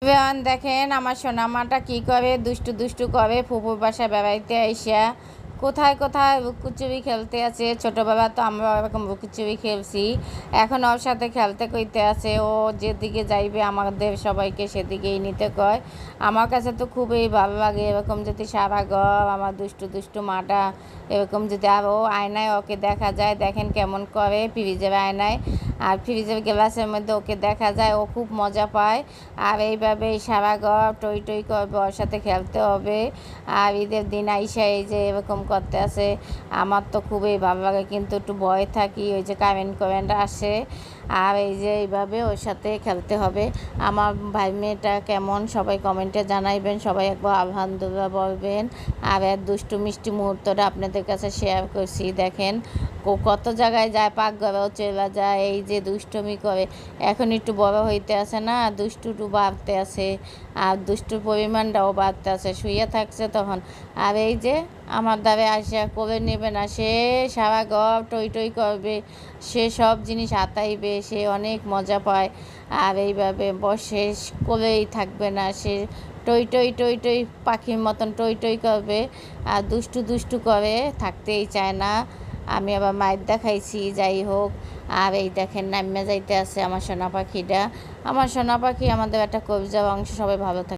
এবার দেখেন আমার সোনামাটা কি করে, দুষ্টু দুষ্টু করে ফুপুর বাসায় বেড়াইতে আইসা কোথায় কোথায় লুকোচুরি খেলতে আছে। ছোটোবেলা তো আমরা এরকম লুকোচুরি খেলছি, এখন ওর সাথে খেলতে কইতে আছে। ও যেদিকে যাইবে আমাদের সবাইকে সেদিকেই নিতে কয়। আমার কাছে তো খুবই ভালো লাগে এরকম যদি সারা ঘর আমার দুষ্টু দুষ্টু মাটা এরকম যদি আরও আয়নায় ওকে দেখা যায়। দেখেন কেমন করে ফ্রিজের আয়নায় আর ফ্রিজের গ্লাসের মধ্যে ওকে দেখা যায়, ও খুব মজা পায়। আর এইভাবে সারা ঘর টই টই করবে, ওর সাথে খেলতে হবে। আর ঈদের দিন আইসা এই যে এরকম করতে আছে, আমার তো খুবই ভালো লাগে, কিন্তু একটু ভয় থাকি ওই যে কারেন্ট আসে। আর এই যে এইভাবে ওর সাথে খেলতে হবে। আমার ভাই মেয়েটা কেমন সবাই কমেন্টে জানাইবেন, সবাই একবার আলহামদুলিল্লাহ বলবেন। আর এর দুষ্টু মিষ্টি মুহূর্তটা আপনাদের কাছে শেয়ার করছি। দেখেন কত জায়গায় যায়, পাকঘরেও চলে যায়, এই যে দুষ্টুমি করে। এখন একটু বড় হইতে আসে না, দুষ্টুটু বাড়তে আছে আর দুষ্টুর পরিমাণটাও বাড়তে আছে। শুয়ে থাকছে তখন আর এই যে আমার দ্বারে আসা করে নেবে না, সে সারা ঘর টই টই করবে, সে সব জিনিস হাতাইবে, সে অনেক মজা পায়। আর এইভাবে বসে করেই থাকবে না, সে টই টই টই টই পাখির মতন টই টই করবে আর দুষ্টু দুষ্টু করে থাকতেই চায় না। আমি আবার মায়ের দেখাইছি, যাই হোক। আর এই দেখেন নামিয়ে যাইতে আছে আমার সোনা পাখিটা। আমার সোনা পাখি আমাদের একটা কবিতা অংশ। সবাই ভালো থাকে।